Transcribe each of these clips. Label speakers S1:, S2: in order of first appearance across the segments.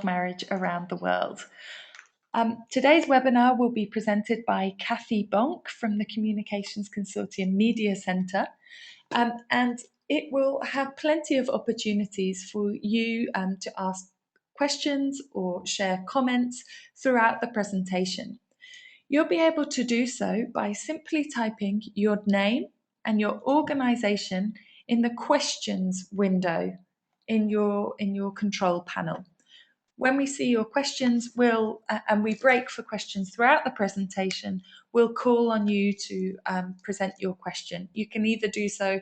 S1: marriage around the world. Today's webinar will be presented by Kathy Bonk from the Communications Consortium Media Center, and it will have plenty of opportunities for you to ask questions or share comments throughout the presentation. You'll be able to do so by simply typing your name and your organization in the questions window in your control panel. When we see your questions, and we break for questions throughout the presentation, we'll call on you to present your question. You can either do so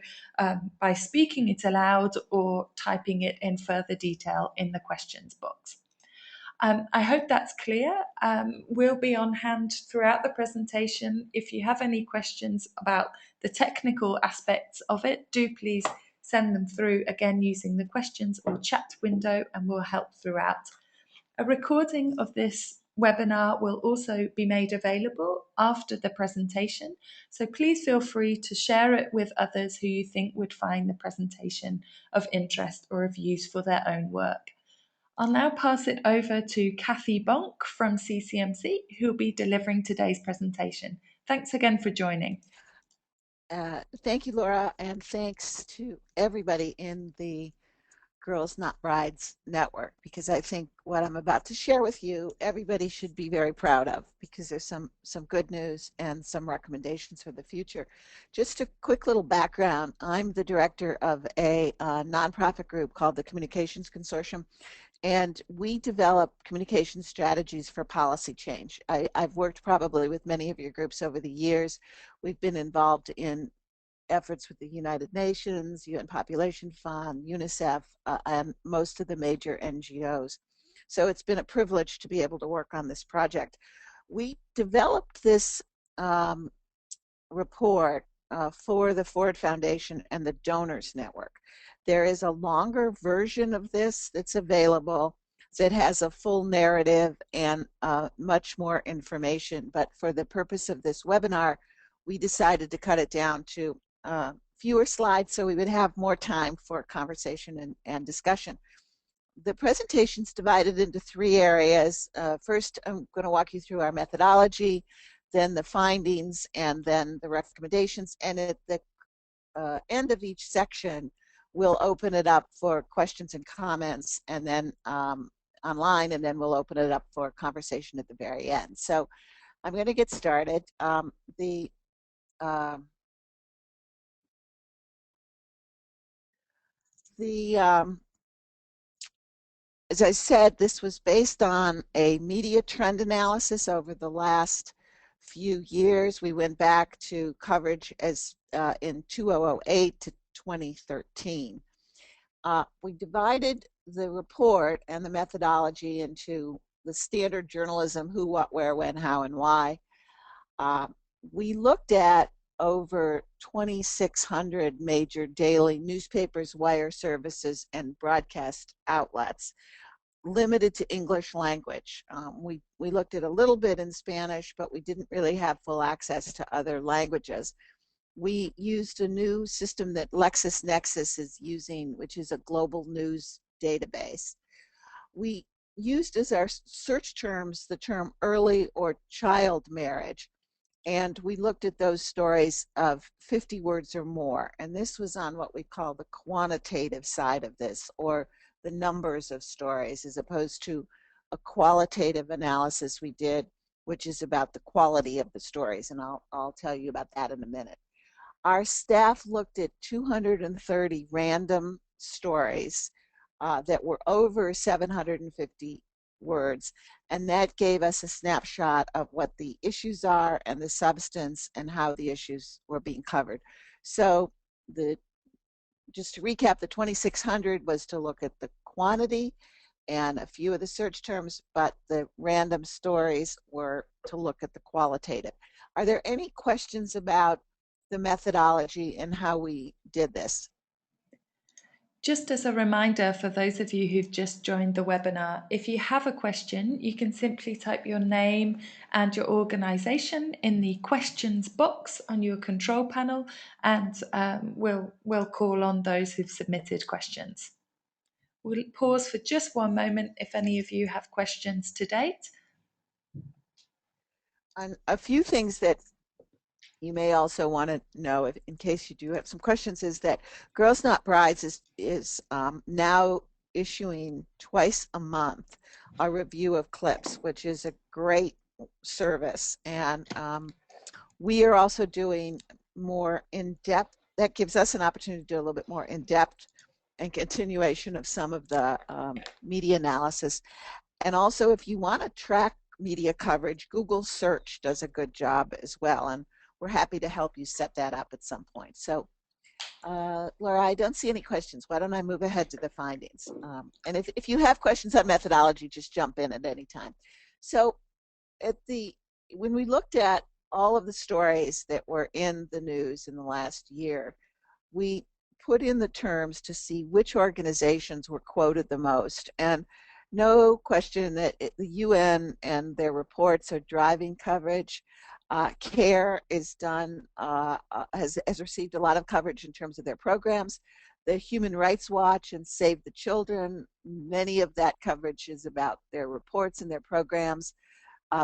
S1: by speaking it aloud or typing it in further detail in the questions box. I hope that's clear. We'll be on hand throughout the presentation. If you have any questions about the technical aspects of it, do please send them through again using the questions or chat window, and we'll help throughout. A recording of this webinar will also be made available after the presentation, so please feel free to share it with others who you think would find the presentation of interest or of use for their own work. I'll now pass it over to Kathy Bonk from CCMC, who will be delivering today's presentation. Thanks again for joining.
S2: Thank you, Laura, and thanks to everybody in the Girls Not Brides network, because I think what I'm about to share with you, everybody should be very proud of, because there's some good news and some recommendations for the future. Just a quick little background. I'm the director of a nonprofit group called the Communications Consortium, and we develop communication strategies for policy change. I've worked probably with many of your groups over the years. We've been involved in efforts with the United Nations, UN Population Fund, UNICEF, and most of the major NGOs. So it's been a privilege to be able to work on this project. We developed this report for the Ford Foundation and the Donors Network. There is a longer version of this that's available that has a full narrative and much more information, but for the purpose of this webinar, we decided to cut it down to fewer slides so we would have more time for conversation and discussion. The presentation's divided into three areas. First, I'm going to walk you through our methodology, then the findings, and then the recommendations. And at the end of each section, we'll open it up for questions and comments, and then online, and then we'll open it up for conversation at the very end. So I'm going to get started. As I said, this was based on a media trend analysis over the last few years. We went back to coverage as in 2008 to 2013. We divided the report and the methodology into the standard journalism: who, what, where, when, how, and why. We looked at over 2,600 major daily newspapers, wire services, and broadcast outlets, limited to English language. We looked at a little bit in Spanish, but we didn't really have full access to other languages. We used a new system that LexisNexis is using, which is a global news database. We used as our search terms the term early or child marriage, and we looked at those stories of 50 words or more, and this was on what we call the quantitative side of this, or the numbers of stories, as opposed to a qualitative analysis we did, which is about the quality of the stories, and I'll tell you about that in a minute. Our staff looked at 230 random stories that were over 750 words, and that gave us a snapshot of what the issues are and the substance and how the issues were being covered. So just to recap, the 2,600 was to look at the quantity and a few of the search terms, but the random stories were to look at the qualitative. Are there any questions about the methodology and how we did this?
S1: Just as a reminder for those of you who've just joined the webinar, if you have a question, you can simply type your name and your organization in the questions box on your control panel, and we'll call on those who've submitted questions. We'll pause for just one moment if any of you have questions to date.
S2: And a few things that you may also want to know, if, in case you do have some questions, is that Girls Not Brides is now issuing twice a month a review of clips, which is a great service. And we are also doing more in-depth. That gives us an opportunity to do a little bit more in-depth and continuation of some of the media analysis. And also, if you want to track media coverage, Google search does a good job as well. And we're happy to help you set that up at some point. So, Laura, I don't see any questions. Why don't I move ahead to the findings? And if you have questions on methodology, just jump in at any time. So, when we looked at all of the stories that were in the news in the last year, we put in the terms to see which organizations were quoted the most. And no question that the UN and their reports are driving coverage. CARE is done, has received a lot of coverage in terms of their programs. The Human Rights Watch and Save the Children, many of that coverage is about their reports and their programs.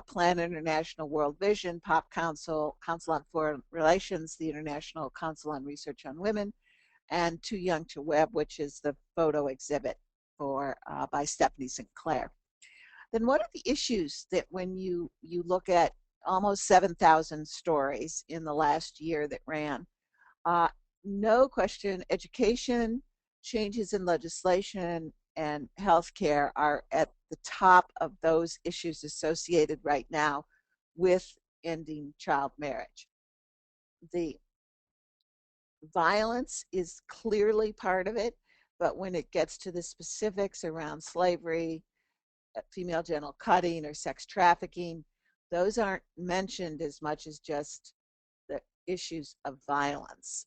S2: Plan International, World Vision, POP Council, Council on Foreign Relations, the International Council on Research on Women, and Too Young to Web, which is the photo exhibit by Stephanie Sinclair. Then what are the issues that when you look at almost 7,000 stories in the last year that ran? No question, education, changes in legislation, and healthcare are at the top of those issues associated right now with ending child marriage. The violence is clearly part of it, but when it gets to the specifics around slavery, female genital cutting, or sex trafficking, those aren't mentioned as much as just the issues of violence.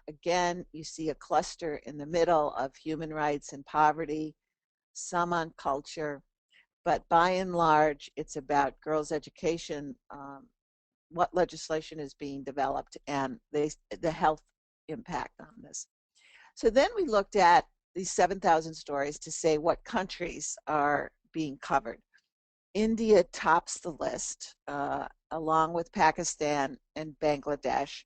S2: Again, you see a cluster in the middle of human rights and poverty, some on culture, but by and large, it's about girls' education, what legislation is being developed, and the health impact on this. So then we looked at these 7,000 stories to say what countries are being covered. India tops the list, along with Pakistan and Bangladesh,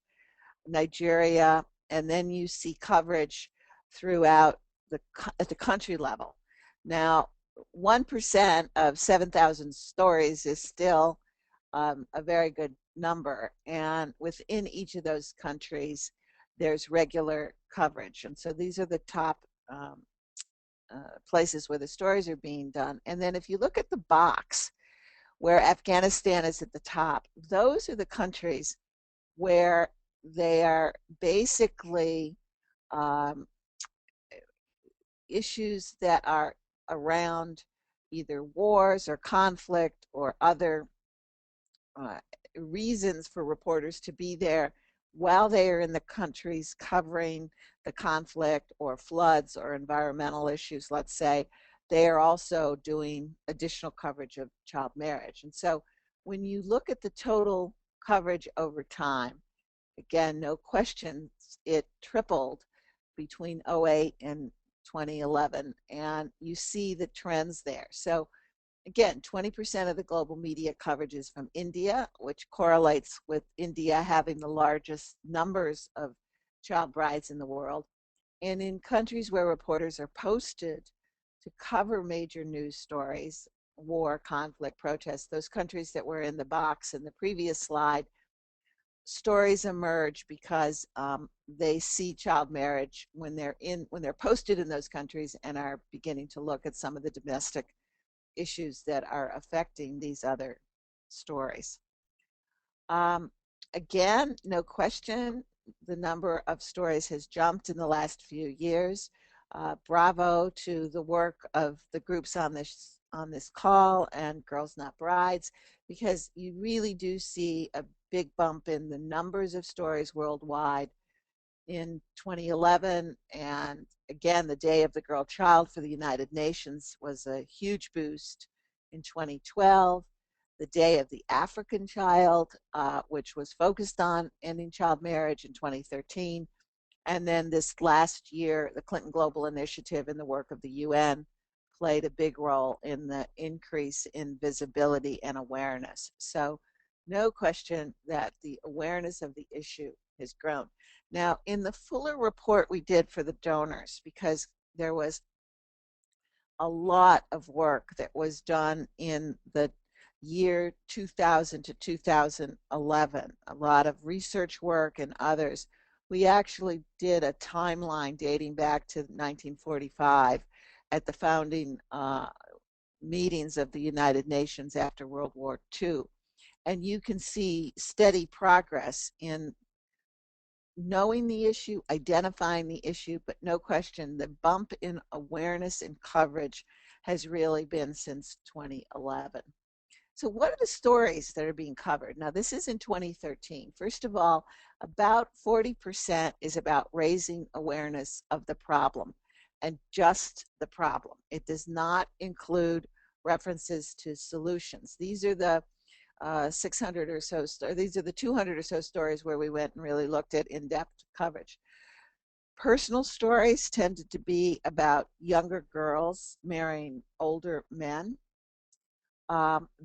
S2: Nigeria, and then you see coverage throughout at the country level. Now, 1% of 7,000 stories is still a very good number, and within each of those countries, there's regular coverage. And so these are the top places where the stories are being done. And then if you look at the box where Afghanistan is at the top, those are the countries where they are basically issues that are around either wars or conflict or other reasons for reporters to be there while they are in the countries covering the conflict or floods or environmental issues, let's say. They are also doing additional coverage of child marriage. And so when you look at the total coverage over time, again, no question, it tripled between 2008 and 2011, and you see the trends there. So again, 20% of the global media coverage is from India, which correlates with India having the largest numbers of child brides in the world. And in countries where reporters are posted to cover major news stories, war, conflict, protests, those countries that were in the box in the previous slide, stories emerge because they see child marriage when they're posted in those countries and are beginning to look at some of the domestic issues that are affecting these other stories. Again, no question, the number of stories has jumped in the last few years. Bravo to the work of the groups on this call and Girls Not Brides, because you really do see a big bump in the numbers of stories worldwide in 2011, and again, the Day of the Girl Child for the United Nations was a huge boost in 2012. The Day of the African Child, which was focused on ending child marriage in 2013, And then this last year, the Clinton Global Initiative and the work of the UN played a big role in the increase in visibility and awareness. So no question that the awareness of the issue has grown. Now, in the fuller report we did for the donors, because there was a lot of work that was done in the year 2000 to 2011, a lot of research work and others. We actually did a timeline dating back to 1945 at the founding meetings of the United Nations after World War II. And you can see steady progress in knowing the issue, identifying the issue, but no question the bump in awareness and coverage has really been since 2011. So what are the stories that are being covered? Now this is in 2013. First of all, about 40% is about raising awareness of the problem and just the problem. It does not include references to solutions. These are the 600 or so, these are the 200 or so stories where we went and really looked at in-depth coverage. Personal stories tended to be about younger girls marrying older men.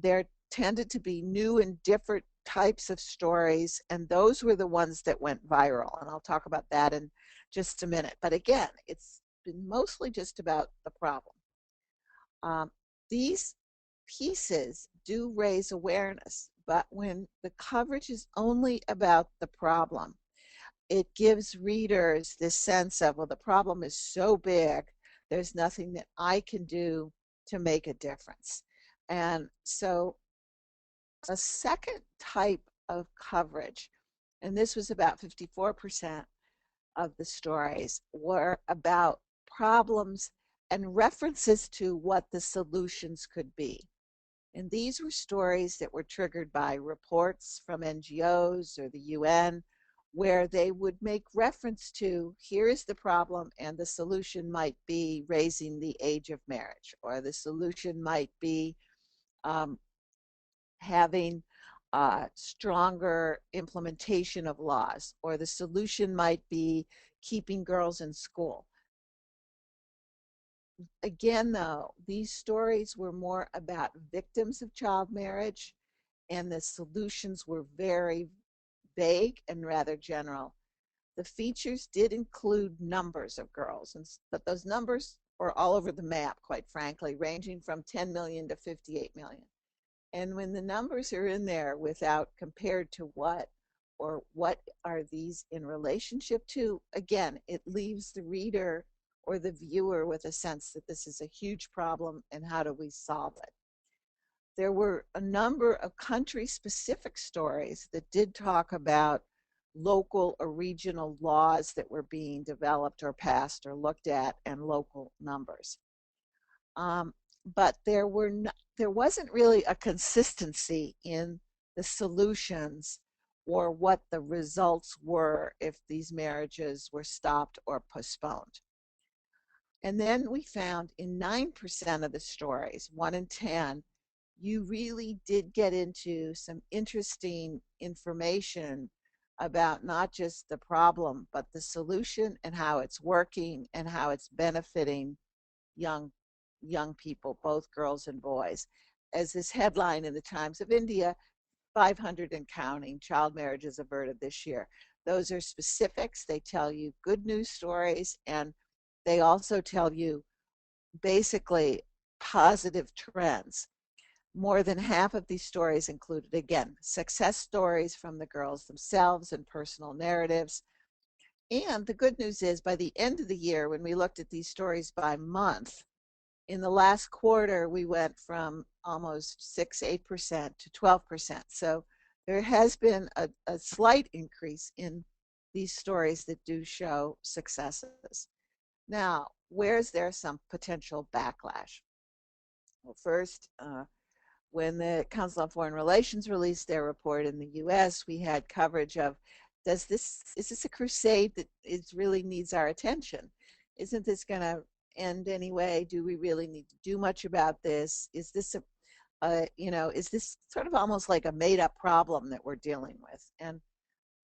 S2: There tended to be new and different types of stories, and those were the ones that went viral, and I'll talk about that in just a minute. But again, it's been mostly just about the problem. These pieces do raise awareness, but when the coverage is only about the problem, it gives readers this sense of, well, the problem is so big, there's nothing that I can do to make a difference. And so a second type of coverage, and this was about 54% of the stories, were about problems and references to what the solutions could be. And these were stories that were triggered by reports from NGOs or the UN, where they would make reference to, here is the problem, and the solution might be raising the age of marriage, or the solution might be having stronger implementation of laws, or the solution might be keeping girls in school. Again, though, these stories were more about victims of child marriage, and the solutions were very vague and rather general. The features did include numbers of girls, but those numbers were all over the map, quite frankly, ranging from 10 million to 58 million. And when the numbers are in there without compared to what, or what are these in relationship to, again, it leaves the reader or the viewer with a sense that this is a huge problem and how do we solve it. There were a number of country-specific stories that did talk about local or regional laws that were being developed or passed or looked at, and local numbers. But there wasn't really a consistency in the solutions or what the results were if these marriages were stopped or postponed. And then we found in 9% of the stories, 1 in 10, you really did get into some interesting information about not just the problem, but the solution and how it's working and how it's benefiting young people, both girls and boys. As this headline in the Times of India, 500 and counting child marriages averted this year. Those are specifics. They tell you good news stories, and they also tell you basically positive trends. More than half of these stories included, again, success stories from the girls themselves and personal narratives. And the good news is, by the end of the year, when we looked at these stories by month, in the last quarter, we went from almost 8% to 12%. So there has been a slight increase in these stories that do show successes. Now, where's there some potential backlash? Well, first, when the Council on Foreign Relations released their report in the US, we had coverage of, is this a crusade that really needs our attention? Isn't this going to end anyway? Do we really need to do much about this? Is this is this sort of almost like a made-up problem that we're dealing with?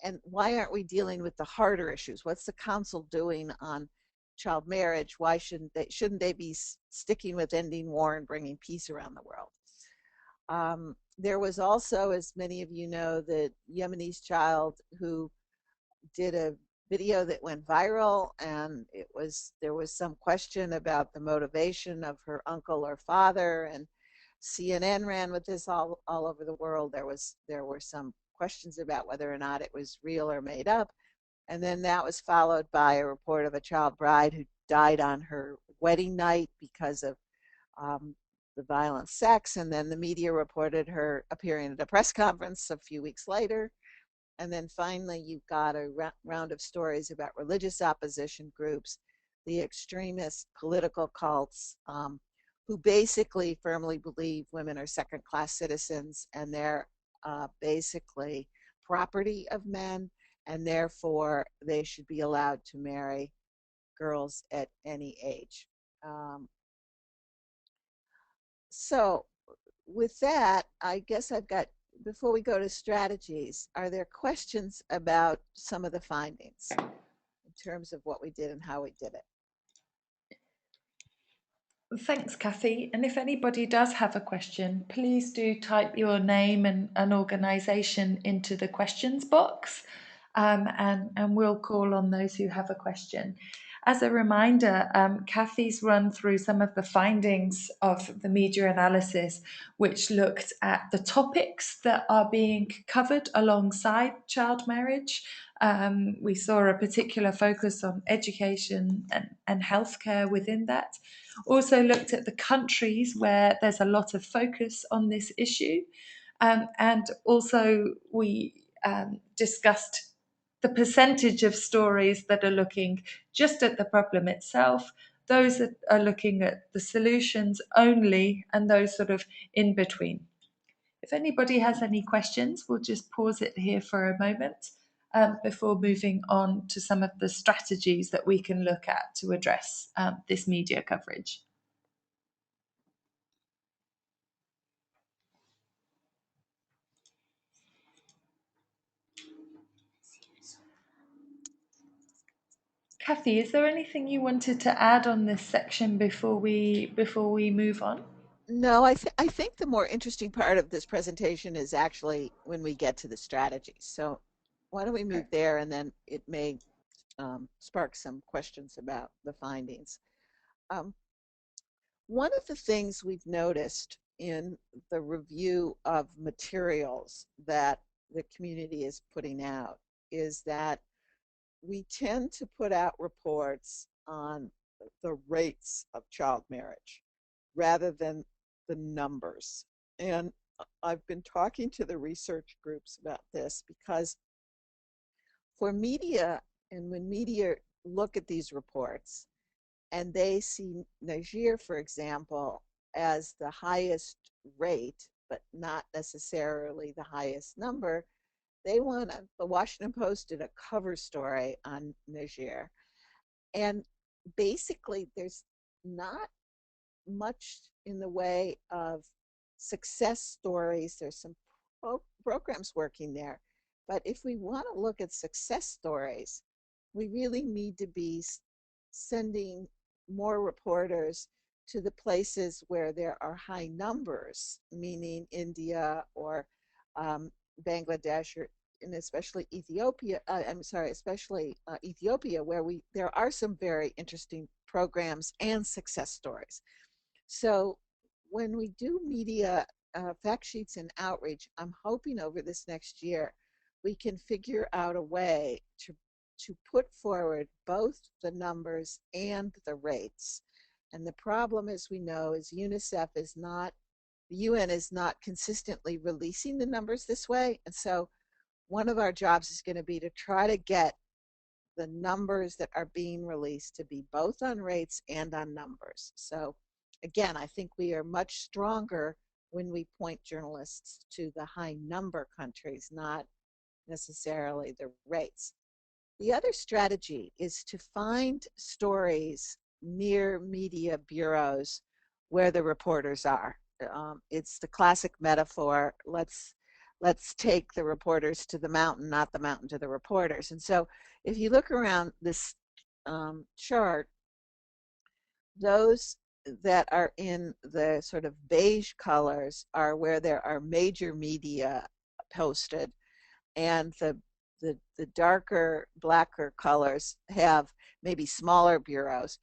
S2: and why aren't we dealing with the harder issues? What's the council doing on child marriage? Why shouldn't they be sticking with ending war and bringing peace around the world? There was also, as many of you know, the Yemenis child who did a video that went viral, and there was some question about the motivation of her uncle or father, and CNN ran with this all over the world. There were some questions about whether or not it was real or made up, and then that was followed by a report of a child bride who died on her wedding night because of the violent sex, and then the media reported her appearing at a press conference a few weeks later. And then finally, you've got a round of stories about religious opposition groups, the extremist political cults, who basically firmly believe women are second-class citizens and they're basically property of men, and therefore they should be allowed to marry girls at any age. So with that, I guess before we go to strategies, are there questions about some of the findings in terms of what we did and how we did it?
S1: Thanks, Kathy. And if anybody does have a question, please do type your name and an organisation into the questions box, and we'll call on those who have a question. As a reminder, Kathy's run through some of the findings of the media analysis, which looked at the topics that are being covered alongside child marriage. We saw a particular focus on education and healthcare within that. Also looked at the countries where there's a lot of focus on this issue. And also we discussed the percentage of stories that are looking just at the problem itself, those that are looking at the solutions only, and those sort of in between. If anybody has any questions, we'll just pause it here for a moment before moving on to some of the strategies that we can look at to address this media coverage. Kathy, is there anything you wanted to add on this section before we move on?
S2: No, I think the more interesting part of this presentation is actually when we get to the strategies. So why don't we move there, and then it may spark some questions about the findings. One of the things we've noticed in the review of materials that the community is putting out is that we tend to put out reports on the rates of child marriage rather than the numbers. And I've been talking to the research groups about this because for media, and when media look at these reports and they see Niger, for example, as the highest rate, but not necessarily the highest number, the Washington Post did a cover story on Niger. And basically, there's not much in the way of success stories. There's some programs working there. But if we want to look at success stories, we really need to be sending more reporters to the places where there are high numbers, meaning India or Bangladesh, and especially Ethiopia. Ethiopia, where there are some very interesting programs and success stories. So when we do media fact sheets and outreach, I'm hoping over this next year we can figure out a way to put forward both the numbers and the rates. And the problem, as we know, is the UN is not consistently releasing the numbers this way. And so one of our jobs is going to be to try to get the numbers that are being released to be both on rates and on numbers. So again, I think we are much stronger when we point journalists to the high number countries, not necessarily the rates. The other strategy is to find stories near media bureaus where the reporters are. It's the classic metaphor. Let's let's take the reporters to the mountain, not the mountain to the reporters. And so if you look around this chart, those that are in the sort of beige colors are where there are major media posted, and the darker, blacker colors have maybe smaller bureaus.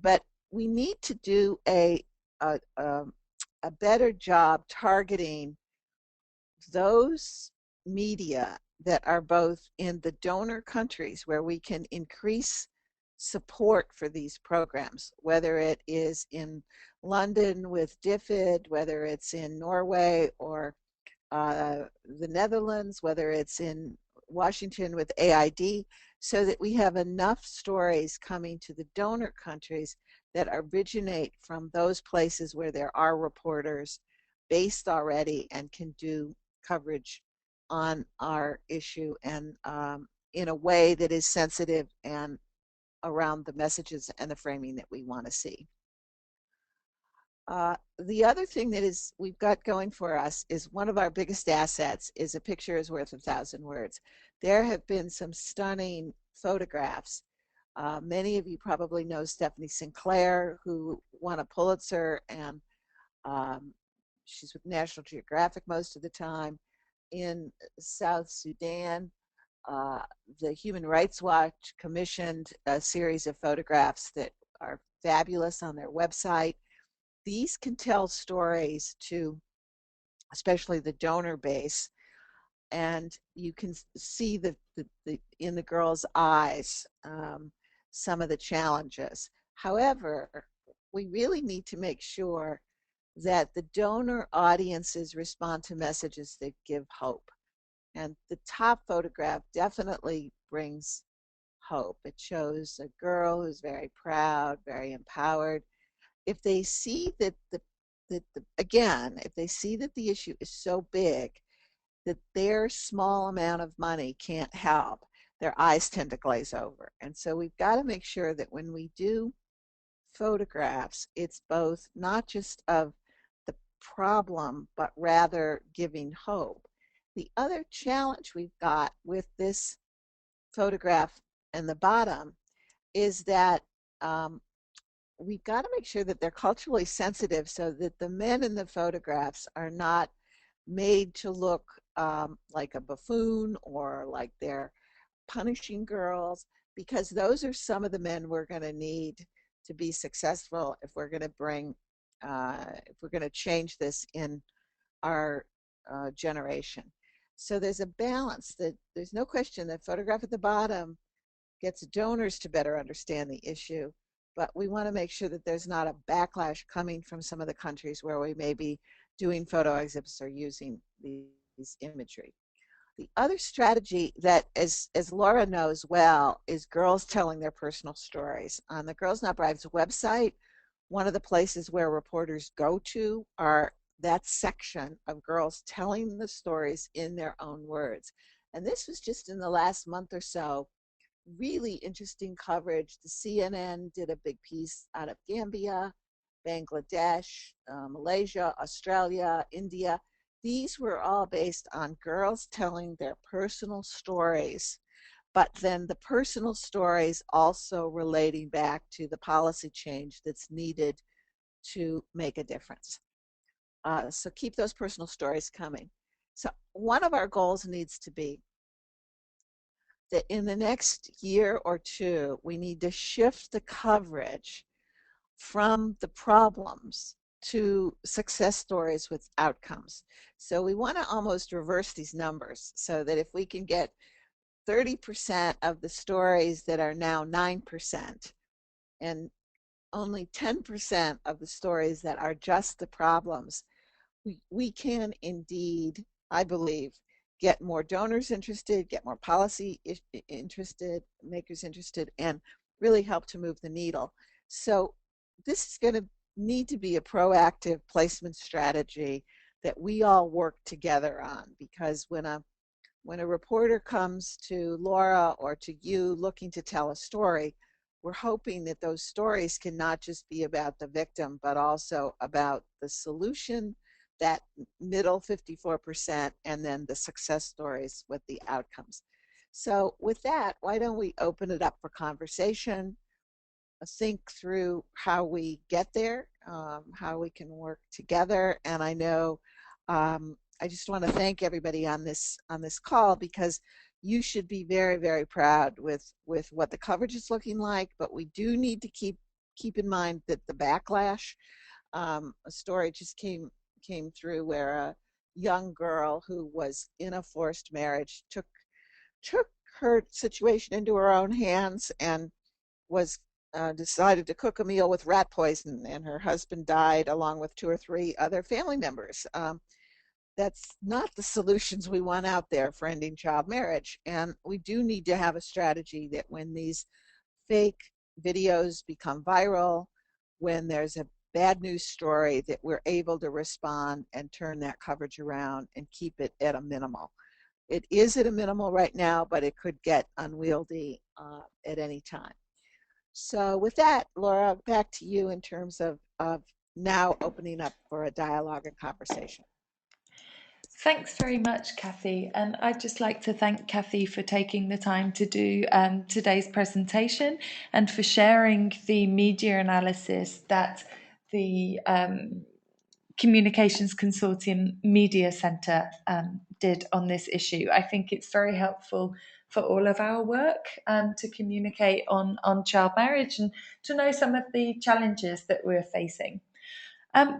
S2: But we need to do a, a better job targeting those media that are both in the donor countries where we can increase support for these programs, whether it is in London with DFID, whether it's in Norway or the Netherlands, whether it's in Washington with AID, so that we have enough stories coming to the donor countries that originate from those places where there are reporters based already and can do coverage on our issue, and in a way that is sensitive and around the messages and the framing that we want to see. The other thing that we've got going for us is one of our biggest assets is a picture is worth 1,000 words. There have been some stunning photographs. Many of you probably know Stephanie Sinclair, who won a Pulitzer, and she's with National Geographic most of the time. In South Sudan, the Human Rights Watch commissioned a series of photographs that are fabulous on their website. These can tell stories to especially the donor base, and you can see in the girls' eyes some of the challenges. However, we really need to make sure that the donor audiences respond to messages that give hope. And the top photograph definitely brings hope. It shows a girl who's very proud, very empowered. If they see that again, if they see that the issue is so big that their small amount of money can't help, their eyes tend to glaze over. And so we've got to make sure that when we do photographs, it's both not just of the problem, but rather giving hope. The other challenge we've got with this photograph in the bottom is that we've got to make sure that they're culturally sensitive so that the men in the photographs are not made to look like a buffoon or like they're punishing girls, because those are some of the men we're going to need to be successful if we're going to bring, if we're going to change this in our generation. So there's a balance. That there's no question that photograph at the bottom gets donors to better understand the issue, but we want to make sure that there's not a backlash coming from some of the countries where we may be doing photo exhibits or using these imagery. The other strategy that, as Laura knows well, is girls telling their personal stories. On the Girls Not Bribes website, one of the places where reporters go to are that section of girls telling the stories in their own words. And this was just in the last month or so, really interesting coverage. The CNN did a big piece out of Gambia, Bangladesh, Malaysia, Australia, India. These were all based on girls telling their personal stories, but then the personal stories also relating back to the policy change that's needed to make a difference. So keep those personal stories coming. So one of our goals needs to be that in the next year or two, we need to shift the coverage from the problems to success stories with outcomes. So we want to almost reverse these numbers so that if we can get 30% of the stories that are now 9% and only 10% of the stories that are just the problems, we can indeed, I believe, get more donors interested, get more policy interested, makers interested, and really help to move the needle. So this is going to need to be a proactive placement strategy that we all work together on, because when a reporter comes to Laura or to you looking to tell a story, we're hoping that those stories can not just be about the victim, but also about the solution that middle 54%, and then the success stories with the outcomes. So with that, why don't we open it up for conversation, think through how we get there, how we can work together. And I know I just want to thank everybody on this call, because you should be very, very proud with what the coverage is looking like. But we do need to keep in mind that the backlash, a story just came through where a young girl who was in a forced marriage took her situation into her own hands and was decided to cook a meal with rat poison, and her husband died along with 2 or 3 other family members. That's not the solutions we want out there for ending child marriage. And we do need to have a strategy that when these fake videos become viral, when there's a bad news story, that we're able to respond and turn that coverage around and keep it at a minimal. It is at a minimal right now, but it could get unwieldy at any time. So with that, Laura, back to you in terms of now opening up for a dialogue and conversation.
S1: Thanks very much, Kathy. And I'd just like to thank Kathy for taking the time to do today's presentation and for sharing the media analysis that the Communications Consortium Media Center did on this issue. I think it's very helpful for all of our work to communicate on child marriage and to know some of the challenges that we're facing.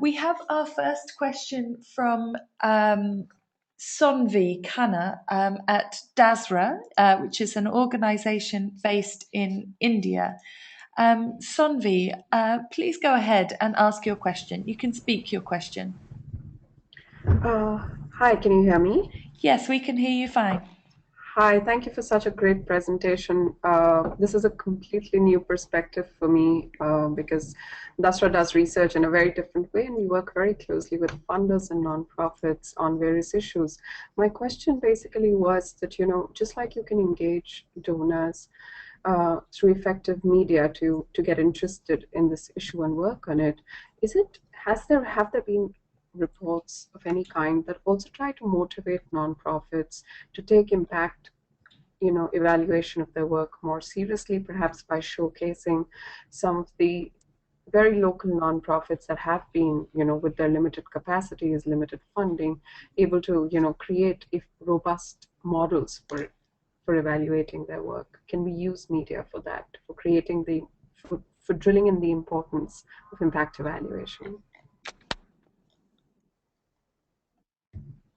S1: We have our first question from Sonvi Khanna at DASRA, which is an organization based in India. Sonvi, please go ahead and ask your question. You can speak your question.
S3: Hi, can you hear me?
S1: Yes, we can hear you fine.
S3: Hi, thank you for such a great presentation. This is a completely new perspective for me because DASRA does research in a very different way, and we work very closely with funders and nonprofits on various issues. My question basically was that, just like you can engage donors through effective media to get interested in this issue and work on it, have there been reports of any kind that also try to motivate nonprofits to take impact, evaluation of their work more seriously, perhaps by showcasing some of the very local nonprofits that have been, with their limited capacities, limited funding, able to, create robust models for evaluating their work? Can we use media for that, for creating for drilling in the importance of impact evaluation?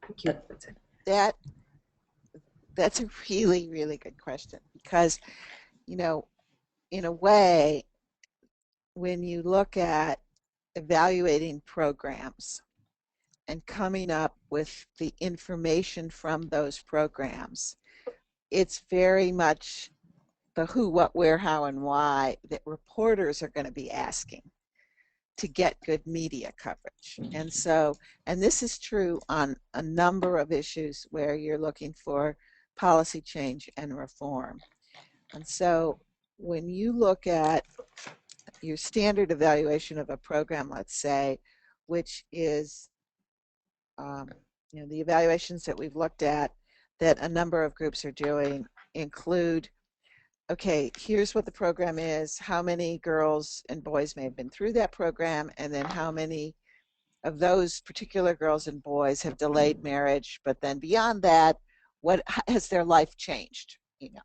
S3: Thank you. That's it.
S2: That's a really, really good question, because, in a way, when you look at evaluating programs and coming up with the information from those programs, it's very much the who, what, where, how, and why that reporters are going to be asking to get good media coverage. And this is true on a number of issues where you're looking for policy change and reform. And so when you look at your standard evaluation of a program, let's say, which is the evaluations that we've looked at that a number of groups are doing include, okay, here's what the program is, how many girls and boys may have been through that program, and then how many of those particular girls and boys have delayed marriage, but then beyond that, what has their life changed?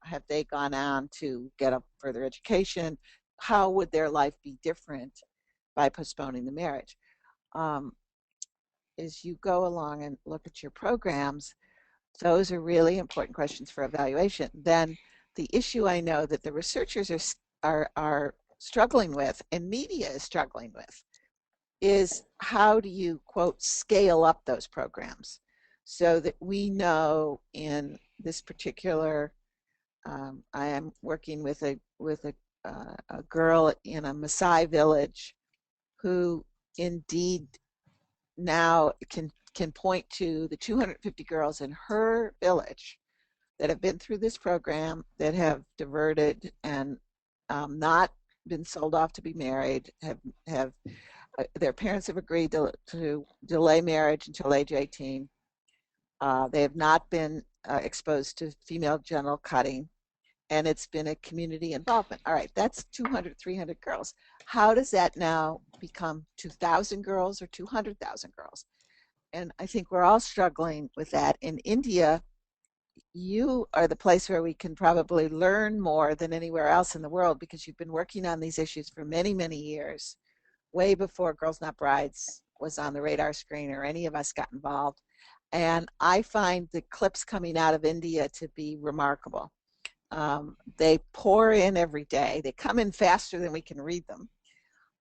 S2: Have they gone on to get a further education? How would their life be different by postponing the marriage? As you go along and look at your programs, those are really important questions for evaluation. Then the issue I know that the researchers are struggling with, and media is struggling with, is how do you, quote, scale up those programs so that we know in this particular, I am working with a girl in a Maasai village who indeed now can point to the 250 girls in her village that have been through this program, that have diverted and not been sold off to be married, have their parents have agreed to delay marriage until age 18. They have not been exposed to female genital cutting, and it's been a community involvement. All right, that's 200, 300 girls. How does that now become 2,000 girls or 200,000 girls? And I think we're all struggling with that. In India, you are the place where we can probably learn more than anywhere else in the world, because you've been working on these issues for many, many years, way before Girls Not Brides was on the radar screen or any of us got involved. And I find the clips coming out of India to be remarkable. They pour in every day. They come in faster than we can read them.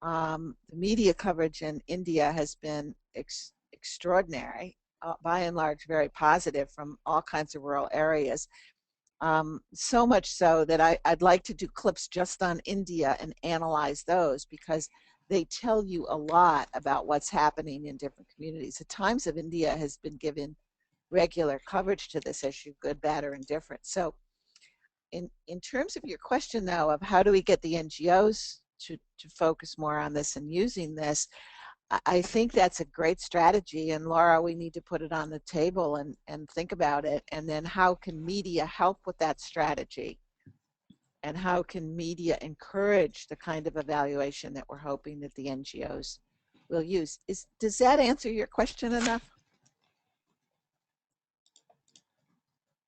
S2: The media coverage in India has been extraordinary, by and large very positive, from all kinds of rural areas. So much so that I'd like to do clips just on India and analyze those, because they tell you a lot about what's happening in different communities. The Times of India has been given regular coverage to this issue, good, bad, or indifferent. So in terms of your question, though, of how do we get the NGOs to focus more on this and using this, I think that's a great strategy. And Laura, we need to put it on the table and think about it. And then how can media help with that strategy? And how can media encourage the kind of evaluation that we're hoping that the NGOs will use? Does that answer your question enough?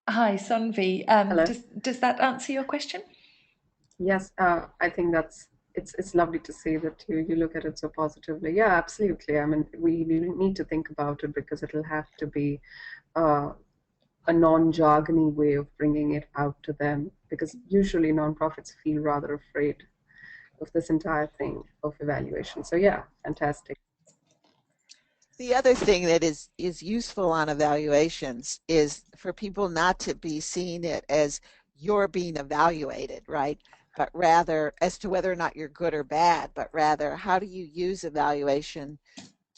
S1: Hi, Sonvi.
S3: Hello.
S1: Does that answer your question?
S3: Yes, I think it's lovely to see that you look at it so positively. Yeah, absolutely. I mean, we need to think about it, because it'll have to be a non-jargony way of bringing it out to them, because usually nonprofits feel rather afraid of this entire thing of evaluation. So yeah, fantastic.
S2: The other thing that is useful on evaluations is for people not to be seeing it as you're being evaluated, right? But rather as to whether or not you're good or bad, but rather how do you use evaluation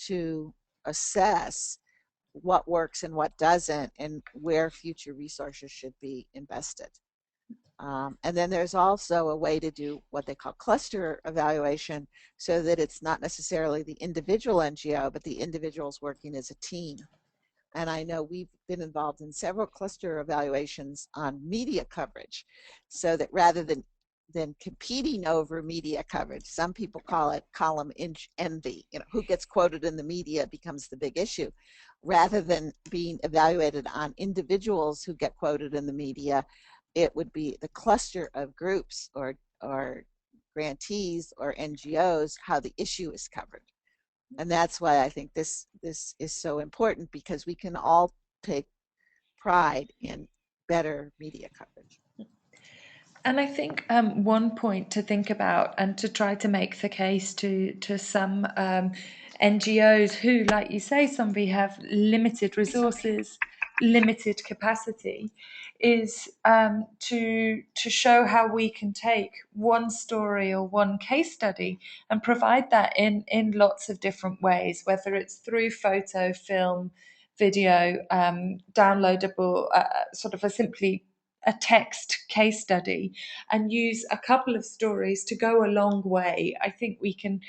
S2: to assess what works and what doesn't, and where future resources should be invested. And then there's also a way to do what they call cluster evaluation, so that it's not necessarily the individual NGO, but the individuals working as a team. And I know we've been involved in several cluster evaluations on media coverage, so that rather than competing over media coverage, some people call it column inch envy, who gets quoted in the media becomes the big issue. Rather than being evaluated on individuals who get quoted in the media, it would be the cluster of groups or grantees or NGOs, how the issue is covered. And that's why I think this is so important, because we can all take pride in better media coverage.
S1: And I think one point to think about, and to try to make the case to some NGOs who, like you say, Somebody, have limited resources, limited capacity, is to show how we can take one story or one case study and provide that in lots of different ways, whether it's through photo, film, video, downloadable, sort of simply a text case study, and use a couple of stories to go a long way. I think we can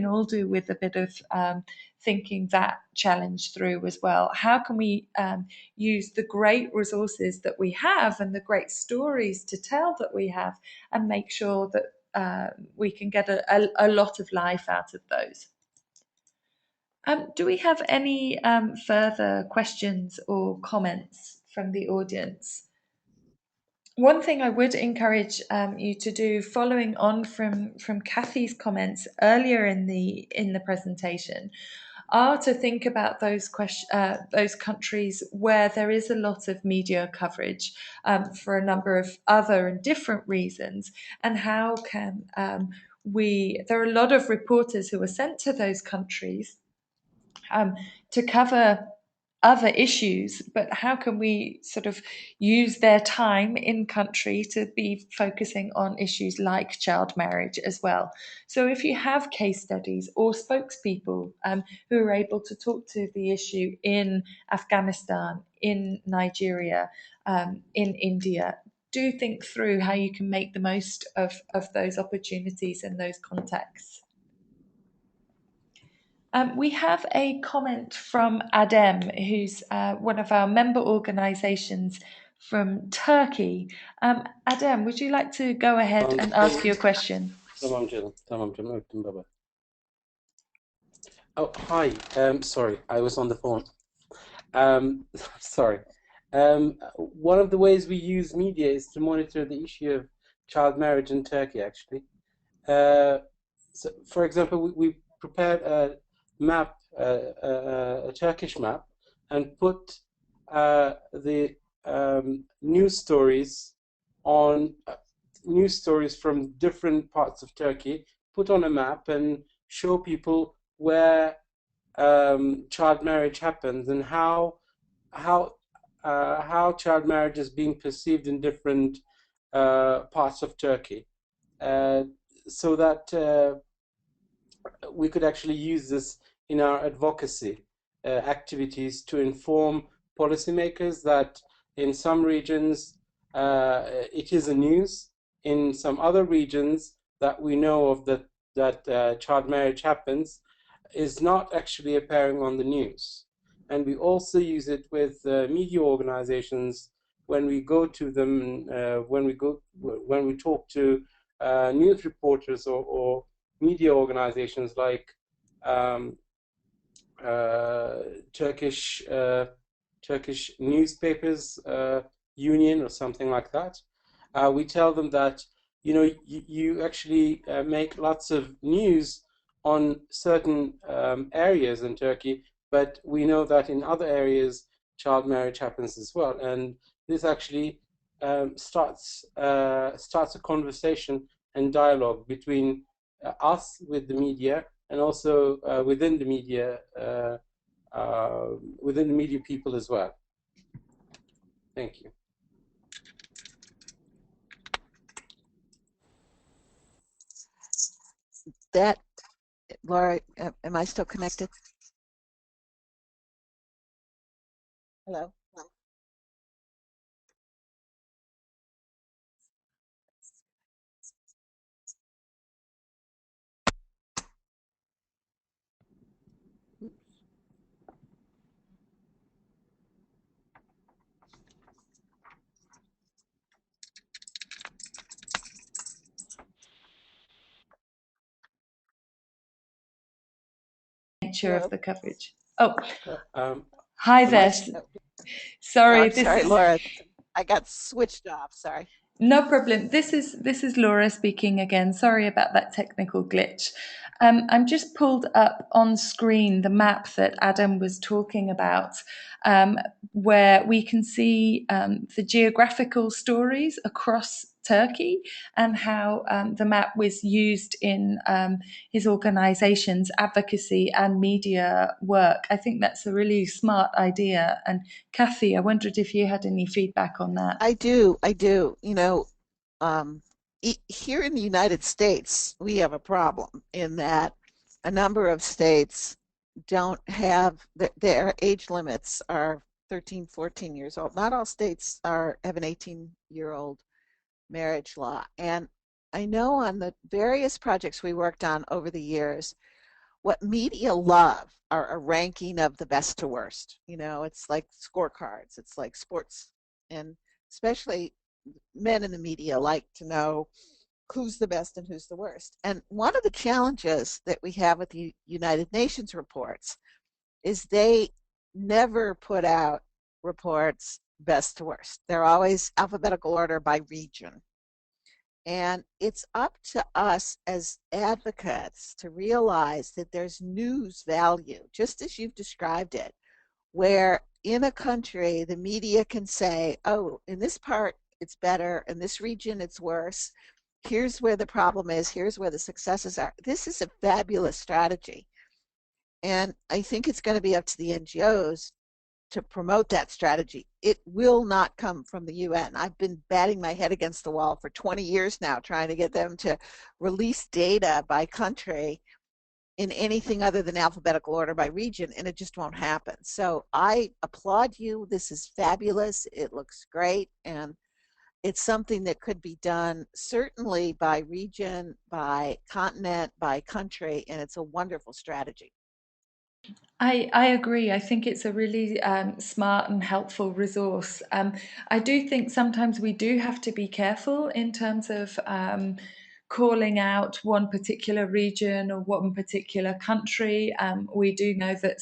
S1: all do with a bit of thinking that challenge through as well. How can we use the great resources that we have and the great stories to tell that we have, and make sure that we can get a lot of life out of those? Do we have any further questions or comments from the audience? One thing I would encourage you to do, following on from Kathy's comments earlier in the presentation, are to think about those countries where there is a lot of media coverage for a number of other and different reasons, and how can there are a lot of reporters who are sent to those countries to cover other issues, but how can we sort of use their time in country to be focusing on issues like child marriage as well? So if you have case studies or spokespeople who are able to talk to the issue in Afghanistan, in Nigeria, in India, do think through how you can make the most of those opportunities and those contexts. We have a comment from Adem, who's one of our member organisations from Turkey. Adem, would you like to go ahead and ask your question?
S4: Tamam canım, tamam canım, öptüm, baba. Oh, hi. Sorry, I was on the phone. Sorry. One of the ways we use media is to monitor the issue of child marriage in Turkey, actually. So, for example, we prepared a map, a Turkish map, and put the news stories on news stories from different parts of Turkey, put on a map and show people where child marriage happens and how child marriage is being perceived in different parts of Turkey, so that we could actually use this in our advocacy activities to inform policymakers that in some regions it is a news, in some other regions that we know of that child marriage happens is not actually appearing on the news. And we also use it with media organizations when we go to them, when we talk to news reporters or media organizations like Turkish newspapers union or something like that. We tell them that you actually make lots of news on certain areas in Turkey, but we know that in other areas child marriage happens as well, and this actually starts a conversation and dialogue between us with the media and also within the media people as well. Thank you.
S2: That, Laura, am I still connected? Hello?
S1: Nature of the coverage. Oh,
S4: Um,
S1: hi there. Sorry,
S2: sorry, Laura. I got switched off. Sorry.
S1: No problem. This is Laura speaking again. Sorry about that technical glitch. I'm just pulled up on screen the map that Adam was talking about, where we can see the geographical stories across Turkey and how the map was used in his organization's advocacy and media work. I think that's a really smart idea. And Kathy, I wondered if you had any feedback on that.
S2: I do. Here in the United States, we have a problem in that a number of states don't have, their age limits are 13, 14 years old. Not all states have an 18-year-old marriage law. And I know on the various projects we worked on over the years, what media love are a ranking of the best to worst. It's like scorecards, it's like sports, and especially men in the media like to know who's the best and who's the worst. And one of the challenges that we have with the United Nations reports is they never put out reports best to worst. They're always alphabetical order by region. And it's up to us as advocates to realize that there's news value, just as you've described it, where in a country the media can say, oh, in this part it's better, in this region it's worse, here's where the problem is, here's where the successes are. This is a fabulous strategy. And I think it's going to be up to the NGOs to promote that strategy. It will not come from the UN. I've been batting my head against the wall for 20 years now, trying to get them to release data by country in anything other than alphabetical order by region, and it just won't happen. So I applaud you. This is fabulous. It looks great, and it's something that could be done certainly by region, by continent, by country, and it's a wonderful strategy.
S1: I agree. I think it's a really smart and helpful resource. I do think sometimes we do have to be careful in terms of calling out one particular region or one particular country. We do know that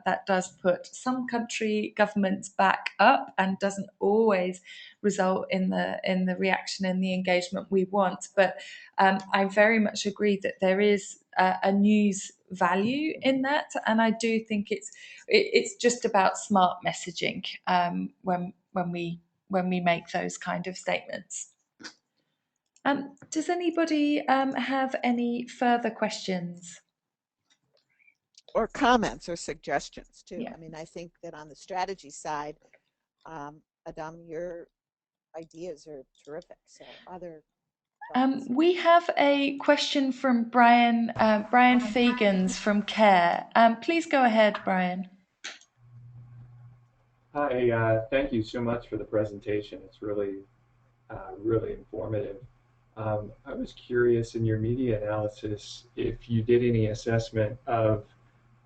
S1: that does put some country governments back up and doesn't always result in the reaction and the engagement we want. But I very much agree that there is a news value in that, and I do think it's just about smart messaging when we make those kind of statements. Does anybody have any further questions?
S2: Or comments or suggestions too.
S1: Yeah.
S2: I mean, I think that on the strategy side, Adam, your ideas are terrific. So other thoughts?
S1: We have a question from Brian Fagans from CARE. Please go ahead, Brian.
S5: Hi, thank you so much for the presentation. It's really, really informative. I was curious in your media analysis if you did any assessment of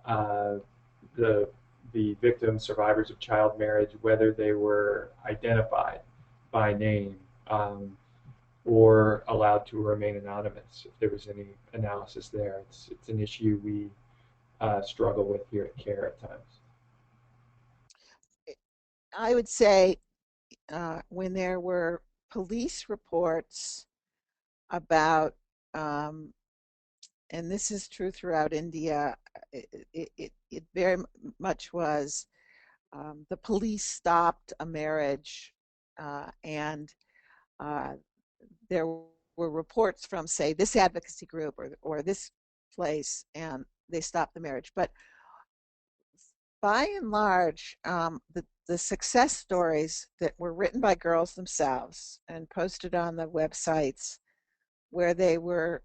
S5: uh, the victims, survivors of child marriage, whether they were identified by name or allowed to remain anonymous. If there was any analysis there, it's an issue we struggle with here at CARE at times.
S2: I would say when there were police reports about, and this is true throughout India, it very much was the police stopped a marriage and there were reports from, say, this advocacy group or this place, and they stopped the marriage. But by and large, the success stories that were written by girls themselves and posted on the websites where they were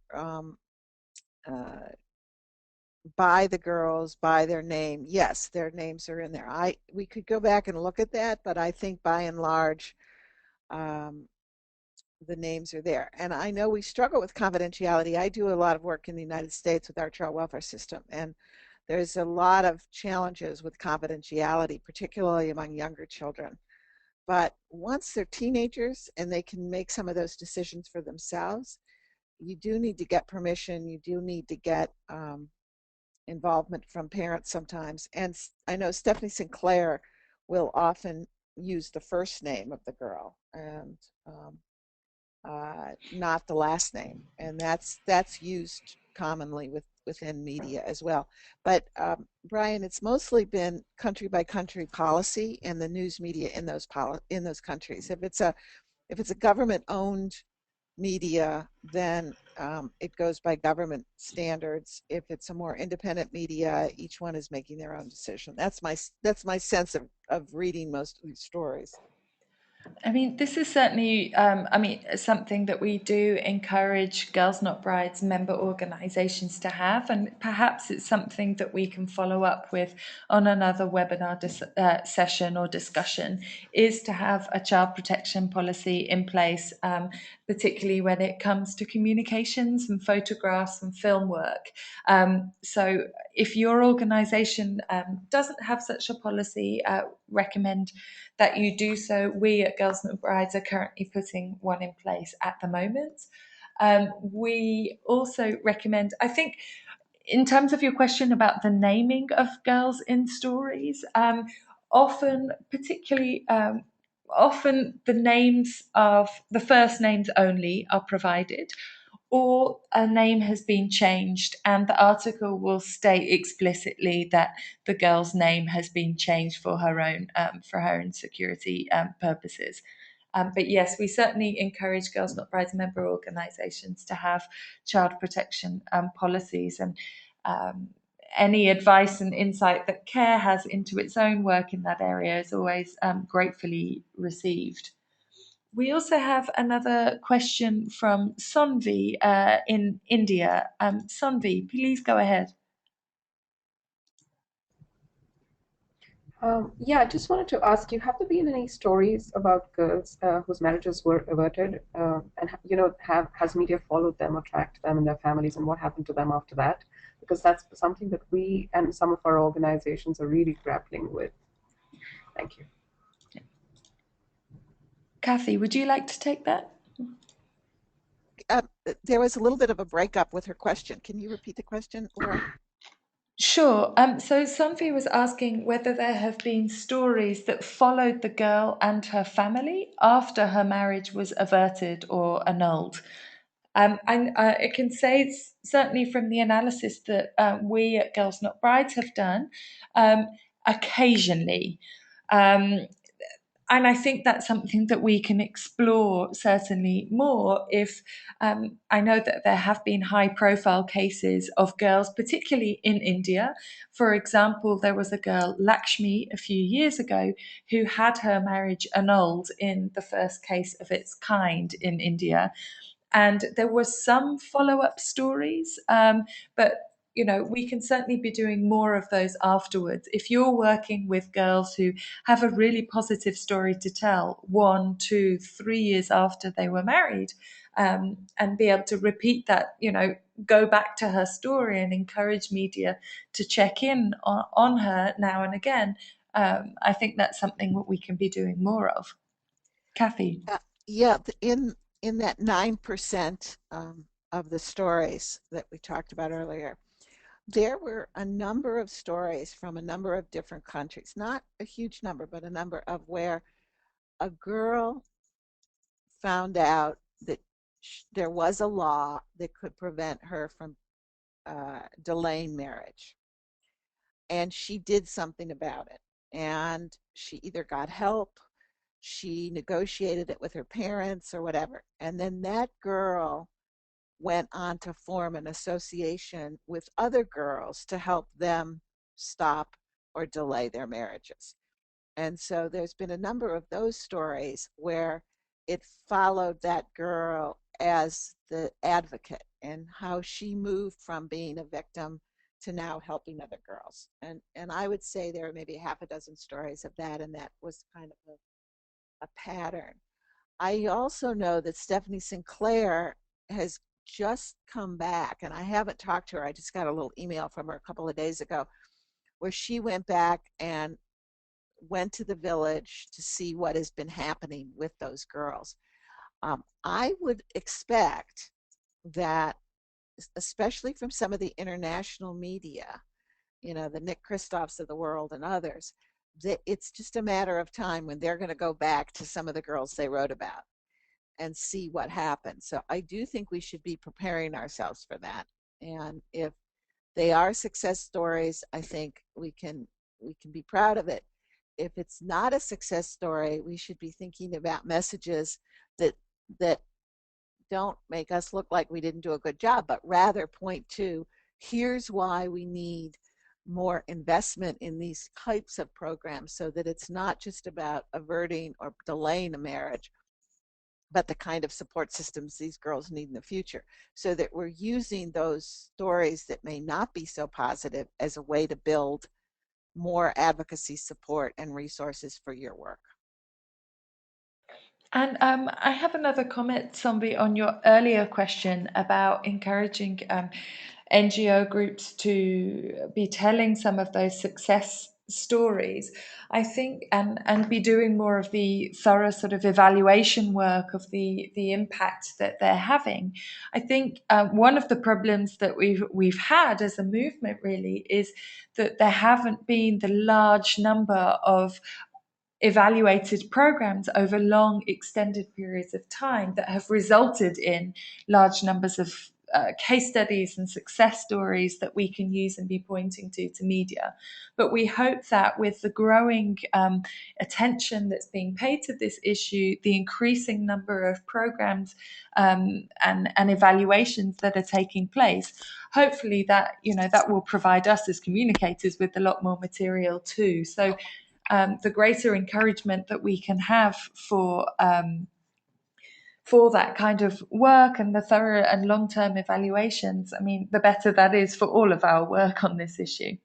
S2: by the girls, by their name, yes, their names are in there. We could go back and look at that, but I think by and large, the names are there. And I know we struggle with confidentiality. I do a lot of work in the United States with our child welfare system, and there's a lot of challenges with confidentiality, particularly among younger children. But once they're teenagers and they can make some of those decisions for themselves, you do need to get permission. You do need to get involvement from parents sometimes. And I know Stephanie Sinclair will often use the first name of the girl and not the last name, and that's used commonly within media as well. But Brian, it's mostly been country by country policy and the news media in those countries. If it's a government owned media, then it goes by government standards. If it's a more independent media, each one is making their own decision. That's my sense of reading most of these stories.
S1: I mean, this is certainly, something that we do encourage Girls Not Brides member organisations to have, and perhaps it's something that we can follow up with on another webinar session or discussion, is to have a child protection policy in place, particularly when it comes to communications and photographs and film work. So if your organisation doesn't have such a policy, recommend that you do so. We at Girls Not Brides are currently putting one in place at the moment. We also recommend, I think, in terms of your question about the naming of girls in stories, often the names of the first names only are provided, or a name has been changed and the article will state explicitly that the girl's name has been changed for her own security purposes. But yes, we certainly encourage Girls Not Brides member organisations to have child protection policies, and any advice and insight that CARE has into its own work in that area is always gratefully received. We also have another question from Sonvi in India. Sonvi, please go ahead.
S3: Yeah, I just wanted to ask you, have there been any stories about girls whose marriages were averted, and has media followed them or tracked them and their families, and what happened to them after that? because that's something that we and some of our organizations are really grappling with. Thank you.
S1: Kathy, would you like to take that?
S2: There was a little bit of a breakup with her question. Can you repeat the question, Laura?
S1: Sure. So Sanvi was asking whether there have been stories that followed the girl and her family after her marriage was averted or annulled. I can say certainly from the analysis that we at Girls Not Brides have done, occasionally. And I think that's something that we can explore certainly more if I know that there have been high profile cases of girls, particularly in India. For example, there was a girl, Lakshmi, a few years ago, who had her marriage annulled in the first case of its kind in India. And there were some follow-up stories, but we can certainly be doing more of those afterwards. If you're working with girls who have a really positive story to tell 1, 2, 3 years after they were married, and be able to repeat that, go back to her story and encourage media to check in on her now and again, I think that's something that we can be doing more of. Kathy?
S2: Yeah, in that 9% of the stories that we talked about earlier, there were a number of stories from a number of different countries, not a huge number, but a number of where a girl found out that there was a law that could prevent her from delaying marriage. And she did something about it. And she either got help, she negotiated it with her parents or whatever. And then that girl went on to form an association with other girls to help them stop or delay their marriages. And so there's been a number of those stories where it followed that girl as the advocate and how she moved from being a victim to now helping other girls. And I would say there are maybe half a dozen stories of that, and that was kind of a pattern. I also know that Stephanie Sinclair has just come back, and I haven't talked to her. I just got a little email from her a couple of days ago where she went back and went to the village to see what has been happening with those girls. I would expect that, especially from some of the international media, the Nick Kristoffs of the world and others, that it's just a matter of time when they're going to go back to some of the girls they wrote about and see what happens. So I do think we should be preparing ourselves for that. And if they are success stories, I think we can be proud of it. If it's not a success story, we should be thinking about messages that don't make us look like we didn't do a good job, but rather point to, here's why we need more investment in these types of programs, so that it's not just about averting or delaying a marriage, but the kind of support systems these girls need in the future, so that we're using those stories that may not be so positive as a way to build more advocacy support and resources for your work.
S1: And I have another comment, Sombi, on your earlier question about encouraging NGO groups to be telling some of those success stories. I think and be doing more of the thorough sort of evaluation work of the impact that they're having. I think one of the problems that we've had as a movement really is that there haven't been the large number of evaluated programs over long extended periods of time that have resulted in large numbers of case studies and success stories that we can use and be pointing to media. But we hope that with the growing attention that's being paid to this issue, the increasing number of programs and evaluations that are taking place, hopefully that that will provide us as communicators with a lot more material too. So the greater encouragement that we can have for that kind of work and the thorough and long-term evaluations, I mean, the better that is for all of our work on this issue.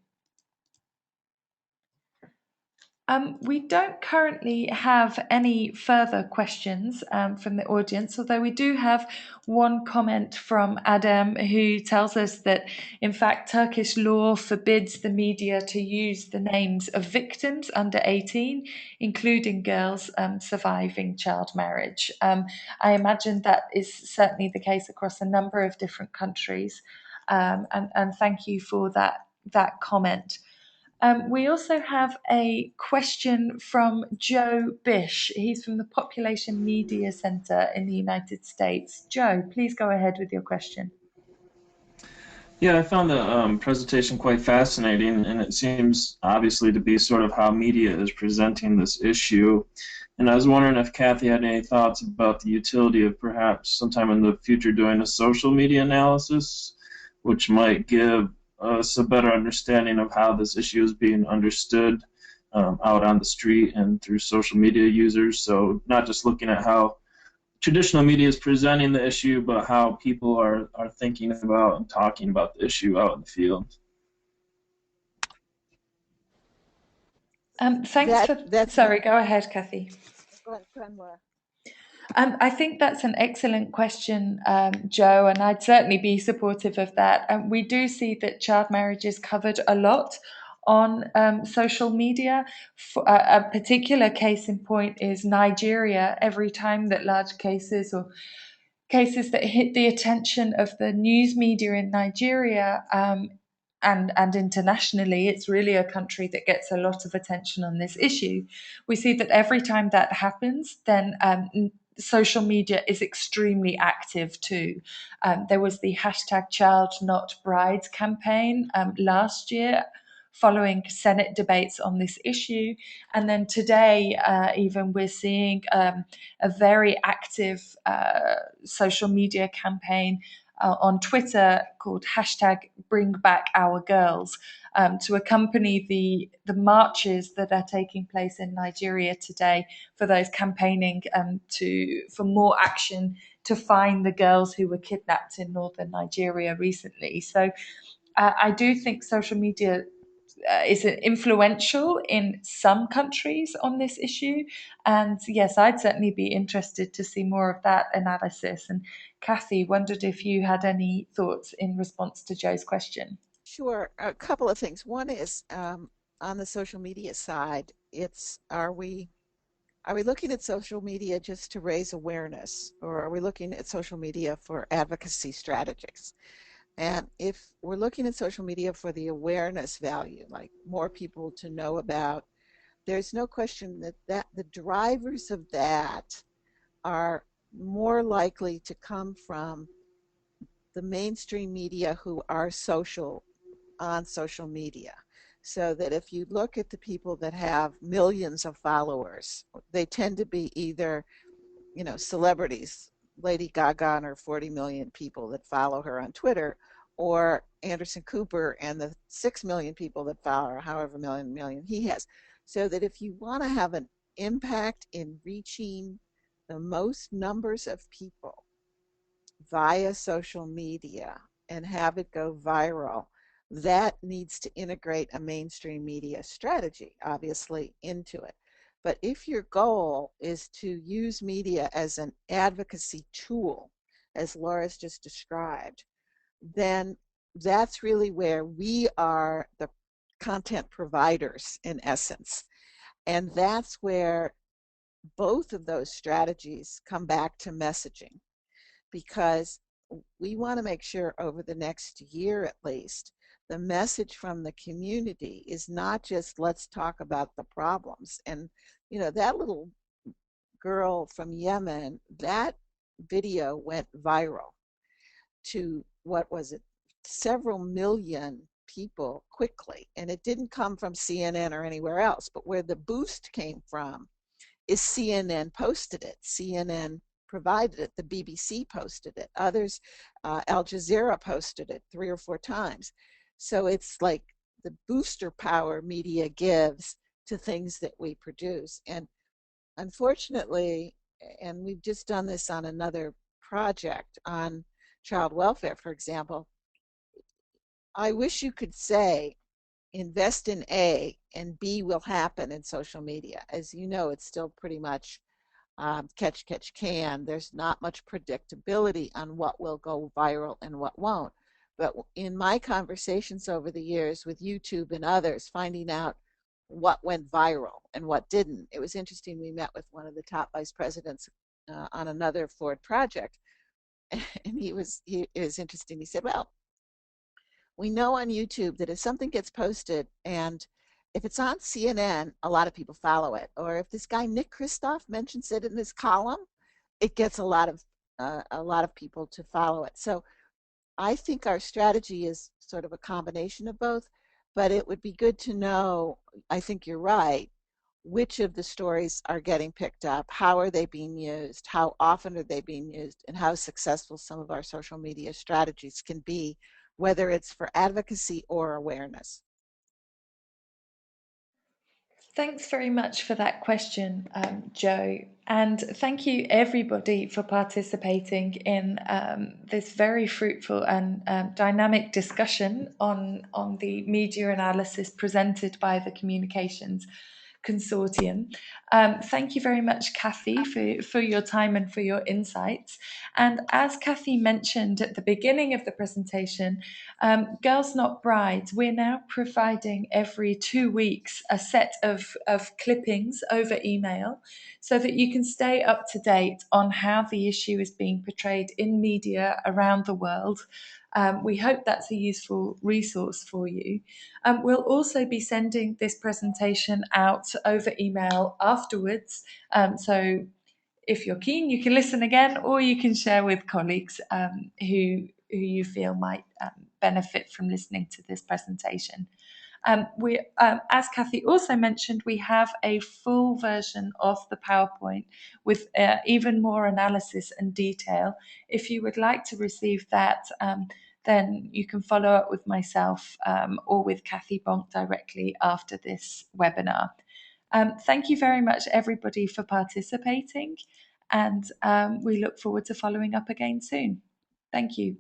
S1: We don't currently have any further questions from the audience, although we do have one comment from Adam, who tells us that, in fact, Turkish law forbids the media to use the names of victims under 18, including girls surviving child marriage. I imagine that is certainly the case across a number of different countries, and thank you for that comment. We also have a question from Joe Bish. He's from the Population Media Center in the United States. Joe, please go ahead with your question.
S6: Yeah, I found the presentation quite fascinating, and it seems obviously to be sort of how media is presenting this issue. And I was wondering if Kathy had any thoughts about the utility of perhaps sometime in the future doing a social media analysis, which might give us a better understanding of how this issue is being understood out on the street and through social media users. So not just looking at how traditional media is presenting the issue, but how people are thinking about and talking about the issue out in the field.
S1: Sorry, go ahead, Kathy.
S2: Go ahead, Laura.
S1: I think that's an excellent question, Joe, and I'd certainly be supportive of that. We do see that child marriage is covered a lot on social media. A particular case in point is Nigeria. Every time that large cases or cases that hit the attention of the news media in Nigeria and internationally, it's really a country that gets a lot of attention on this issue. We see that every time that happens, then social media is extremely active too. There was the hashtag Child Not Brides campaign last year, following Senate debates on this issue. And then today, even we're seeing a very active social media campaign on Twitter called hashtag Bring Back Our Girls to accompany the marches that are taking place in Nigeria today for those campaigning for more action to find the girls who were kidnapped in northern Nigeria recently. So I do think social media is influential in some countries on this issue. And yes, I'd certainly be interested to see more of that analysis. And Kathy, wondered if you had any thoughts in response to Joe's question.
S2: Sure, a couple of things. One is on the social media side, are we looking at social media just to raise awareness, or are we looking at social media for advocacy strategies? And if we're looking at social media for the awareness value, like more people to know about, there's no question that the drivers of that are more likely to come from the mainstream media who are on social media. So that if you look at the people that have millions of followers, they tend to be either, celebrities, Lady Gaga and her 40 million people that follow her on Twitter, or Anderson Cooper and the 6 million people that follow her, however million he has. So that if you want to have an impact in reaching the most numbers of people via social media and have it go viral, that needs to integrate a mainstream media strategy, obviously, into it. But if your goal is to use media as an advocacy tool, as Laura's just described, then that's really where we are the content providers, in essence. And that's where both of those strategies come back to messaging, because we want to make sure over the next year at least, the message from the community is not just let's talk about the problems. And that little girl from Yemen, that video went viral to, what was it, several million people quickly. And it didn't come from CNN or anywhere else, but where the boost came from is CNN posted it. CNN provided it. The BBC posted it. Others, Al Jazeera posted it 3 or 4 times. So it's like the booster power media gives to things that we produce. And unfortunately, and we've just done this on another project on child welfare, for example, I wish you could say invest in A and B will happen in social media. As you know, it's still pretty much catch, catch, can. There's not much predictability on what will go viral and what won't. But in my conversations over the years with YouTube and others, finding out what went viral and what didn't. It was interesting. We met with one of the top vice presidents on another Ford project, and it was interesting. He said, well, we know on YouTube that if something gets posted and if it's on CNN, a lot of people follow it. Or if this guy Nick Kristof mentions it in his column, it gets a lot of people to follow it. So I think our strategy is sort of a combination of both, but it would be good to know, I think you're right, which of the stories are getting picked up, how are they being used, how often are they being used, and how successful some of our social media strategies can be, whether it's for advocacy or awareness.
S1: Thanks very much for that question, Joe. And thank you everybody for participating in this very fruitful and dynamic discussion on the media analysis presented by the Communications Consortium. Thank you very much, Kathy, for your time and for your insights. And as Kathy mentioned at the beginning of the presentation, Girls Not Brides, we're now providing every 2 weeks a set of clippings over email so that you can stay up to date on how the issue is being portrayed in media around the world. We hope that's a useful resource for you. We'll also be sending this presentation out over email afterwards. So if you're keen, you can listen again, or you can share with colleagues who you feel might benefit from listening to this presentation. As Kathy also mentioned, we have a full version of the PowerPoint with even more analysis and detail. If you would like to receive that, then you can follow up with myself or with Kathy Bonk directly after this webinar. Thank you very much, everybody, for participating, and we look forward to following up again soon. Thank you.